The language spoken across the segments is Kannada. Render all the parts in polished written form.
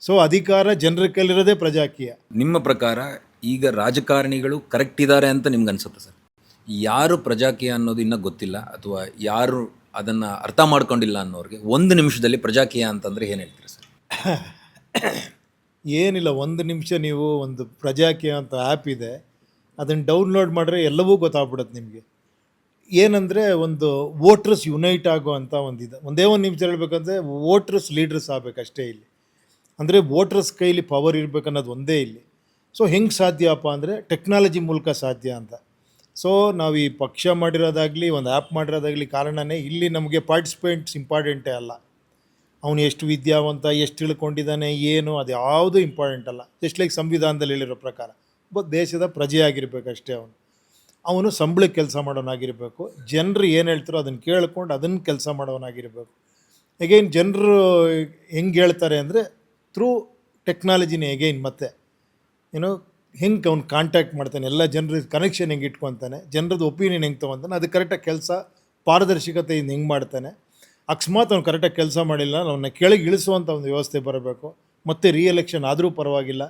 ಸೊ ಅಧಿಕಾರ ಜನರ ಕೈಲಿರೋದೇ ಪ್ರಜಾಕೀಯ. ನಿಮ್ಮ ಪ್ರಕಾರ ಈಗ ರಾಜಕಾರಣಿಗಳು ಕರೆಕ್ಟ್ ಇದ್ದಾರೆ ಅಂತ ನಿಮ್ಗೆ ಅನ್ಸುತ್ತೆ ಸರ್? ಯಾರು ಪ್ರಜಾಕೀಯ ಅನ್ನೋದು ಇನ್ನೂ ಗೊತ್ತಿಲ್ಲ ಅಥವಾ ಯಾರು ಅದನ್ನು ಅರ್ಥ ಮಾಡ್ಕೊಂಡಿಲ್ಲ ಅನ್ನೋರಿಗೆ ಒಂದು ನಿಮಿಷದಲ್ಲಿ ಪ್ರಜಾಕೀಯ ಅಂತಂದರೆ ಏನು ಹೇಳ್ತೀರಿ ಸರ್? ಏನಿಲ್ಲ, ಒಂದು ನಿಮಿಷ ನೀವು ಒಂದು ಪ್ರಜಾಕೀಯ ಅಂತ ಆ್ಯಪ್ ಇದೆ, ಅದನ್ನು ಡೌನ್ಲೋಡ್ ಮಾಡಿದ್ರೆ ಎಲ್ಲವೂ ಗೊತ್ತಾಗ್ಬಿಡುತ್ತೆ ನಿಮಗೆ. ಏನಂದರೆ ಒಂದು ವೋಟ್ರಸ್ ಯುನೈಟ್ ಆಗೋ ಅಂತ ಒಂದಿದೆ. ಒಂದೇ ಒಂದು ನಿಮಿಷ ಹೇಳ್ಬೇಕಂದ್ರೆ ವೋಟ್ರಸ್ ಲೀಡ್ರಸ್ ಆಗಬೇಕಷ್ಟೇ ಇಲ್ಲಿ. ಅಂದರೆ ವೋಟ್ರಸ್ ಕೈಲಿ ಪವರ್ ಇರಬೇಕು ಅನ್ನೋದು ಒಂದೇ ಇಲ್ಲಿ. ಸೊ ಹೆಂಗೆ ಸಾಧ್ಯಪ್ಪ ಅಂದರೆ ಟೆಕ್ನಾಲಜಿ ಮೂಲಕ ಸಾಧ್ಯ ಅಂತ. ಸೊ ನಾವು ಈ ಪಕ್ಷ ಮಾಡಿರೋದಾಗಲಿ ಒಂದು ಆ್ಯಪ್ ಮಾಡಿರೋದಾಗಲಿ ಕಾರಣನೇ ಇಲ್ಲಿ ನಮಗೆ ಪಾರ್ಟಿಸಿಪೇಂಟ್ಸ್ ಇಂಪಾರ್ಟೆಂಟೇ ಅಲ್ಲ. ಅವನು ಎಷ್ಟು ವಿದ್ಯಾವಂತ, ಎಷ್ಟು ತಿಳ್ಕೊಂಡಿದ್ದಾನೆ, ಏನು, ಅದು ಯಾವುದೂ ಇಂಪಾರ್ಟೆಂಟ್ ಅಲ್ಲ. ಜಸ್ಟ್ ಲೈಕ್ ಸಂವಿಧಾನದಲ್ಲಿ ಹೇಳಿರೋ ಪ್ರಕಾರ ಒಬ್ಬ ದೇಶದ ಪ್ರಜೆಯಾಗಿರ್ಬೇಕಷ್ಟೇ. ಅವನು ಸಂಬಳಕ್ಕೆ ಕೆಲಸ ಮಾಡೋನಾಗಿರಬೇಕು. ಜನರು ಏನು ಹೇಳ್ತಾರೋ ಅದನ್ನು ಕೇಳ್ಕೊಂಡು ಅದನ್ನು ಕೆಲಸ ಮಾಡೋನಾಗಿರಬೇಕು. ಎಗೈನ್ ಜನರು ಹೆಂಗೆ ಹೇಳ್ತಾರೆ ಅಂದರೆ ಥ್ರೂ ಟೆಕ್ನಾಲಜಿನೇ. ಎಗೈನ್ ಮತ್ತೆ ಏನೋ ಹೆಂಗೆ ಅವ್ನು ಕಾಂಟ್ಯಾಕ್ಟ್ ಮಾಡ್ತಾನೆ, ಎಲ್ಲ ಜನರ ಕನೆಕ್ಷನ್ ಹೆಂಗೆ ಇಟ್ಕೊತಾನೆ, ಜನರದ್ದು ಒಪಿನಿಯನ್ ಹೆಂಗೆ ತೊಗೊತಾನೆ, ಅದು ಕರೆಕ್ಟಾಗಿ ಕೆಲಸ ಪಾರದರ್ಶಕತೆಯಿಂದ ಹೆಂಗೆ ಮಾಡ್ತಾನೆ. ಅಕಸ್ಮಾತ್ ಅವ್ನು ಕರೆಕ್ಟಾಗಿ ಕೆಲಸ ಮಾಡಿಲ್ಲ, ಅವನ್ನ ಕೆಳಗೆ ಇಳಿಸುವಂಥ ಒಂದು ವ್ಯವಸ್ಥೆ ಬರಬೇಕು. ಮತ್ತು ರೀಎಲೆಕ್ಷನ್ ಆದರೂ ಪರವಾಗಿಲ್ಲ,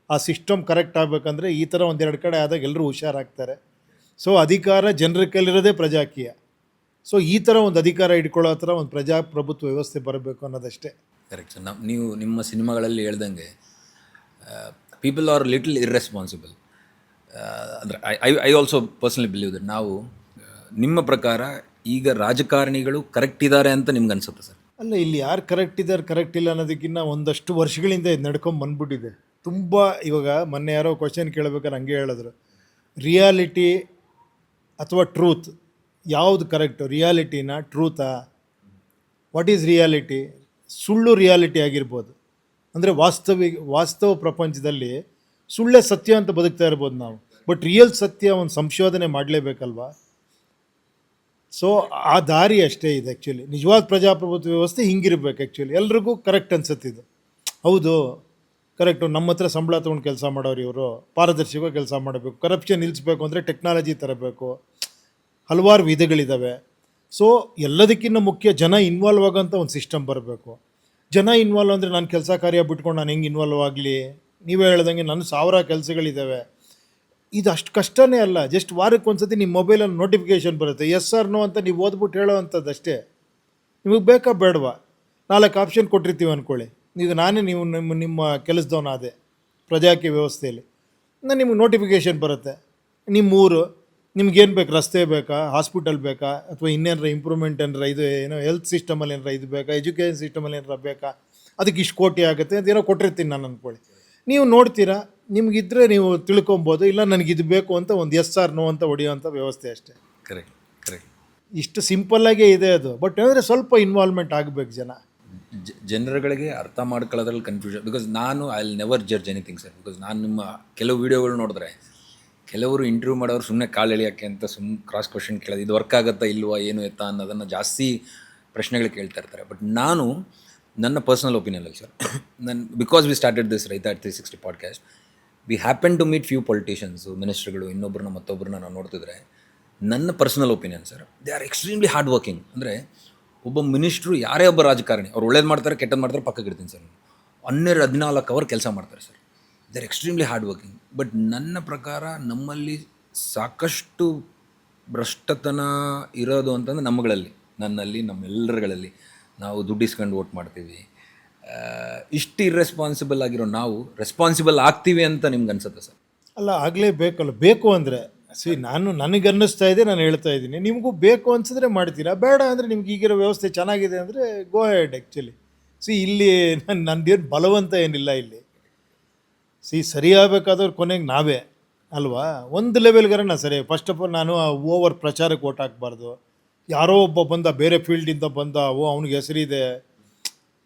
ಆ ಸಿಸ್ಟಮ್ ಕರೆಕ್ಟ್ ಆಗಬೇಕಂದ್ರೆ ಈ ಥರ ಒಂದೆರಡು ಕಡೆ ಆದಾಗ ಎಲ್ಲರೂ ಹುಷಾರಾಗ್ತಾರೆ. ಸೊ ಅಧಿಕಾರ ಜನರ ಕೈಲಿರೋದೇ ಪ್ರಜಾಕೀಯ. ಸೊ ಈ ಥರ ಒಂದು ಅಧಿಕಾರ ಇಟ್ಕೊಳ್ಳೋ ಥರ ಒಂದು ಪ್ರಜಾಪ್ರಭುತ್ವ ವ್ಯವಸ್ಥೆ ಬರಬೇಕು ಅನ್ನೋದಷ್ಟೇ. Correct sir. ನೀವು ನಿಮ್ಮ ಸಿನಿಮಾಗಳಲ್ಲಿ ಹೇಳ್ದಂಗೆ ಪೀಪಲ್ ಆರ್ ಲಿಟಲ್ ಇರ್ರೆಸ್ಪಾನ್ಸಿಬಲ್. ಅಂದರೆ I also personally believe that. ನಾವು ನಿಮ್ಮ ಪ್ರಕಾರ ಈಗ ರಾಜಕಾರಣಿಗಳು ಕರೆಕ್ಟ್ ಇದ್ದಾರೆ ಅಂತ ನಿಮ್ಗೆ ಅನ್ಸುತ್ತೆ ಸರ್? ಅಲ್ಲ, ಇಲ್ಲಿ ಯಾರು ಕರೆಕ್ಟ್ ಇದ್ದಾರೆ ಕರೆಕ್ಟ್ ಇಲ್ಲ ಅನ್ನೋದಕ್ಕಿಂತ ಒಂದಷ್ಟು ವರ್ಷಗಳಿಂದ ಇದು ನಡ್ಕೊಂಡು ಬಂದ್ಬಿಟ್ಟಿದೆ ತುಂಬ. ಇವಾಗ ಮೊನ್ನೆ ಯಾರೋ ಕ್ವಶನ್ ಕೇಳಬೇಕಾದ್ರೆ ಹಂಗೆ ಹೇಳಿದ್ರು, ರಿಯಾಲಿಟಿ ಅಥವಾ ಟ್ರೂತ್ ಯಾವುದು ಕರೆಕ್ಟು? ರಿಯಾಲಿಟಿನ ಟ್ರೂತಾ? What is reality? ಸುಳ್ಳು ರಿಯಾಲಿಟಿ ಆಗಿರ್ಬೋದು. ಅಂದರೆ ವಾಸ್ತವ ಪ್ರಪಂಚದಲ್ಲಿ ಸುಳ್ಳೇ ಸತ್ಯ ಅಂತ ಬದುಕ್ತಾ ಇರ್ಬೋದು ನಾವು, ಬಟ್ ರಿಯಲ್ ಸತ್ಯ ಒಂದು ಸಂಶೋಧನೆ ಮಾಡಲೇಬೇಕಲ್ವಾ? ಸೊ ಆ ದಾರಿ ಅಷ್ಟೇ ಇದೆ ಆ್ಯಕ್ಚುಲಿ. ನಿಜವಾದ ಪ್ರಜಾಪ್ರಭುತ್ವ ವ್ಯವಸ್ಥೆ ಹಿಂಗಿರ್ಬೇಕು ಆ್ಯಕ್ಚುಲಿ. ಎಲ್ರಿಗೂ ಕರೆಕ್ಟ್ ಅನ್ಸುತ್ತಿದ್ದು, ಹೌದು ಕರೆಕ್ಟು, ನಮ್ಮ ಹತ್ರ ಸಂಬಳ ತೊಗೊಂಡು ಕೆಲಸ ಮಾಡೋರು ಇವರು, ಪಾರದರ್ಶಕವಾಗಿ ಕೆಲಸ ಮಾಡಬೇಕು. ಕರಪ್ಷನ್ ನಿಲ್ಲಿಸ್ಬೇಕು ಅಂದರೆ ಟೆಕ್ನಾಲಜಿ ತರಬೇಕು, ಹಲವಾರು ವಿಧಗಳಿದ್ದಾವೆ. ಸೊ ಎಲ್ಲದಕ್ಕಿಂತ ಮುಖ್ಯ ಜನ ಇನ್ವಾಲ್ವ್ ಆಗೋಂಥ ಒಂದು ಸಿಸ್ಟಮ್ ಬರಬೇಕು. ಜನ ಇನ್ವಾಲ್ವ್ ಅಂದರೆ ನಾನು ಕೆಲಸ ಕಾರ್ಯ ಬಿಟ್ಕೊಂಡು ನಾನು ಹೆಂಗೆ ಇನ್ವಾಲ್ವ್ ಆಗಲಿ? ನೀವೇ ಹೇಳ್ದಂಗೆ ನನ್ನ 1000 ಕೆಲಸಗಳಿದ್ದಾವೆ. ಇದು ಅಷ್ಟು ಕಷ್ಟನೇ ಅಲ್ಲ. ಜಸ್ಟ್ ವಾರಕ್ಕೆ ಒಂದು ಸತಿ ನಿಮ್ಮ ಮೊಬೈಲಲ್ಲಿ ನೋಟಿಫಿಕೇಷನ್ ಬರುತ್ತೆ, ಎಸ್ ಆರ್ ನೋ ಅಂತ ನೀವು ಓದ್ಬಿಟ್ಟು ಹೇಳೋ ಅಂಥದ್ದು ಅಷ್ಟೇ. ನಿಮಗೆ ಬೇಕಾ ಬೇಡವಾ? 4 ಆಪ್ಷನ್ ಕೊಟ್ಟಿರ್ತೀವಿ ಅಂದ್ಕೊಳ್ಳಿ. ಈಗ ನಾನೇ ನೀವು ನಿಮ್ಮ ಕೆಲಸದವನಾದೆ ಪ್ರಜಾಕೀಯ ವ್ಯವಸ್ಥೆಯಲ್ಲಿ, ನಿಮಗೆ ನೋಟಿಫಿಕೇಷನ್ ಬರುತ್ತೆ. ನಿಮ್ಮೂರು, ನಿಮ್ಗೇನು ಬೇಕು, ರಸ್ತೆ ಬೇಕಾ, ಹಾಸ್ಪಿಟಲ್ ಬೇಕಾ, ಅಥವಾ ಇನ್ನೇನಾರ ಇಂಪ್ರೂವ್ಮೆಂಟ್ ಏನಾರ, ಇದು ಏನೋ ಹೆಲ್ತ್ ಸಿಸ್ಟಮಲ್ಲಿ ಏನಾರ ಇದು ಬೇಕಾ, ಎಜುಕೇಷನ್ ಸಿಸ್ಟಮಲ್ಲಿ ಏನಾರ ಬೇಕಾ, ಅದಕ್ಕೆ ಇಷ್ಟು ಕೋಟಿ ಆಗುತ್ತೆ ಅಂತ ಏನೋ ಕೊಟ್ಟಿರ್ತೀನಿ ನಾನು ಅಂದ್ಕೊಳ್ಳಿ. ನೀವು ನೋಡ್ತೀರಾ, ನಿಮಗಿದ್ರೆ ನೀವು ತಿಳ್ಕೊಬೋದು, ಇಲ್ಲ ನನಗಿದು ಬೇಕು ಅಂತ ಒಂದು ಎಸ್ ಆರ್ ನೋ ಅಂತ ಹೊಡೆಯೋವಂಥ ವ್ಯವಸ್ಥೆ ಅಷ್ಟೇ. Correct correct. ಇಷ್ಟು ಸಿಂಪಲ್ಲಾಗೇ ಇದೆ ಅದು. ಬಟ್ ಅಂದರೆ ಸ್ವಲ್ಪ ಇನ್ವಾಲ್ವ್ಮೆಂಟ್ ಆಗಬೇಕು ಜನ. ಜನರುಗಳಿಗೆ ಅರ್ಥ ಮಾಡ್ಕೊಳ್ಳೋದ್ರಲ್ಲಿ ಕನ್ಫ್ಯೂಷನ್. ಬಿಕಾಸ್ ನಾನು I will never judge anything sir. Because ನಾನು ನಿಮ್ಮ ಕೆಲವು ವೀಡಿಯೋಗಳು ನೋಡಿದ್ರೆ ಕೆಲವರು ಇಂಟರ್ವ್ಯೂ ಮಾಡೋರು ಸುಮ್ಮನೆ ಕಾಲು ಎಳಿಯೋಕ್ಕೆ ಅಂತ ಕ್ರಾಸ್ ಕ್ವಶನ್ ಕೇಳೋದು, ಇದು ವರ್ಕ್ ಆಗುತ್ತಾ ಇಲ್ವಾ, ಏನು ಎತ್ತಾ ಅನ್ನೋದನ್ನು ಜಾಸ್ತಿ ಪ್ರಶ್ನೆಗಳು ಕೇಳ್ತಾ ಇರ್ತಾರೆ. ಬಟ್ ನಾನು ನನ್ನ personal opinion sir, because we started this ರೈತ at 360 podcast, we happen to meet few politicians, ಮಿನಿಸ್ಟ್ರುಗಳು, ಇನ್ನೊಬ್ಬರನ್ನ ಮತ್ತೊಬ್ಬರನ್ನ ನಾವು ನೋಡ್ತಿದ್ರೆ, ನನ್ನ personal opinion sir, they are extremely hard working. ಅಂದರೆ ಒಬ್ಬ ಮಿನಿಸ್ಟ್ರು, ಯಾರೇ ಒಬ್ಬ ರಾಜಕಾರಣಿ, ಅವ್ರು ಒಳ್ಳೇದು ಮಾಡ್ತಾರೆ ಕೆಟ್ಟದ್ದು ಮಾಡ್ತಾರೆ ಪಕ್ಕಕ್ಕೆ ಇಡ್ತೀನಿ ಸರ್, 12-14 ಅವರ್ ಕೆಲಸ ಮಾಡ್ತಾರೆ sir. They are extremely hard working. But ನನ್ನ ಪ್ರಕಾರ ನಮ್ಮಲ್ಲಿ ಸಾಕಷ್ಟು ಭ್ರಷ್ಟತನ ಇರೋದು ಅಂತಂದರೆ ನನ್ನಲ್ಲಿ ನಮ್ಮೆಲ್ಲರುಗಳಲ್ಲಿ ನಾವು ದುಡ್ಡು ಇಸ್ಕೊಂಡು ವೋಟ್ ಮಾಡ್ತೀವಿ. ಇಷ್ಟು ಇರ್ರೆಸ್ಪಾನ್ಸಿಬಲ್ ಆಗಿರೋ ನಾವು ರೆಸ್ಪಾನ್ಸಿಬಲ್ ಆಗ್ತೀವಿ ಅಂತ ನಿಮ್ಗೆ ಅನ್ಸುತ್ತೆ ಸರ್? ಅಲ್ಲ, ಆಗಲೇಬೇಕಲ್ಲ. ಬೇಕು ಅಂದರೆ ನನಗನ್ನಿಸ್ತಾ ಇದೆ, ನಾನು ಹೇಳ್ತಾ ಇದ್ದೀನಿ. ನಿಮಗೂ ಬೇಕು ಅನಿಸಿದ್ರೆ ಮಾಡ್ತೀರಾ, ಬೇಡ ಅಂದರೆ ನಿಮ್ಗೆ ಈಗಿರೋ ವ್ಯವಸ್ಥೆ ಚೆನ್ನಾಗಿದೆ ಅಂದರೆ ಗೋ ಹೆಡ್ ಆ್ಯಕ್ಚುಲಿ. ಇಲ್ಲಿ ನಂದೇನು ಬಲವಂತ ಏನಿಲ್ಲ ಇಲ್ಲಿ. ಸರಿಯಾಗಬೇಕಾದವ್ರು ಕೊನೆಗೆ ನಾವೇ ಅಲ್ವಾ? ಒಂದು ಲೆವೆಲ್ಗಾರ ನಾನು ಸರಿ. ಫಸ್ಟ್ ಆಫ್ ಆಲ್ ನಾನು ಓವರ್ ಪ್ರಚಾರಕ್ಕೆ ಓಟ್ ಹಾಕಬಾರ್ದು. ಯಾರೋ ಒಬ್ಬ ಬಂದ, ಬೇರೆ ಫೀಲ್ಡಿಂದ ಬಂದ, ಅವ್ನಿಗೆ ಹೆಸರಿದೆ,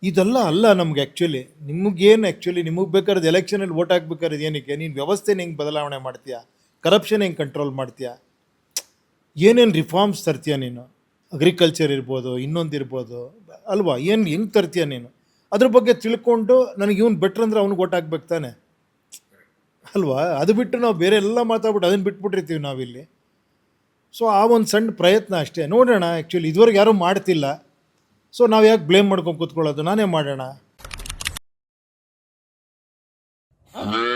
ಇದೆಲ್ಲ ಅಲ್ಲ ನಮ್ಗೆ ಆ್ಯಕ್ಚುಲಿ. ನಿಮಗೆ ಬೇಕಾದ್ರೆ ಎಲೆಕ್ಷನಲ್ಲಿ ಓಟ್ ಹಾಕ್ಬೇಕಾದ್ರೆ ಏನಕ್ಕೆ? ನೀನು ವ್ಯವಸ್ಥೆನ ಹೆಂಗೆ ಬದಲಾವಣೆ ಮಾಡ್ತೀಯಾ, ಕರಪ್ಷನ್ ಹೆಂಗೆ ಕಂಟ್ರೋಲ್ ಮಾಡ್ತೀಯಾ, ಏನೇನು ರಿಫಾರ್ಮ್ಸ್ ತರ್ತೀಯ ನೀನು, ಅಗ್ರಿಕಲ್ಚರ್ ಇರ್ಬೋದು, ಇನ್ನೊಂದಿರ್ಬೋದು ಅಲ್ವಾ, ಹೆಂಗೆ ತರ್ತೀಯ ನೀನು, ಅದ್ರ ಬಗ್ಗೆ ತಿಳ್ಕೊಂಡು ನನಗೆ ಇವ್ನು ಬೆಟ್ರ್ ಅಂದರೆ ಅವ್ನಿಗೆ ಓಟ್ ಹಾಕ್ಬೇಕು ತಾನೆ ಅಲ್ವಾ? ಅದು ಬಿಟ್ಟು ನಾವು ಬೇರೆ ಎಲ್ಲ ಮಾತಾಡ್ಬಿಟ್ಟು ಅದನ್ನು ಬಿಟ್ಬಿಟ್ಟಿರ್ತೀವಿ ನಾವಿಲ್ಲಿ. ಸೊ ಆ ಒಂದು ಸಣ್ಣ ಪ್ರಯತ್ನ ಅಷ್ಟೇ. ನೋಡೋಣ. ಆ್ಯಕ್ಚುಲಿ ಇದುವರೆಗೆ ಯಾರೂ ಮಾಡ್ತಿಲ್ಲ, ಸೊ ನಾವು ಯಾಕೆ ಬ್ಲೇಮ್ ಮಾಡ್ಕೊಂಡು ಕೂತ್ಕೊಳ್ಳೋದು, ನಾನೇ ಮಾಡೋಣ. ಹಾಂ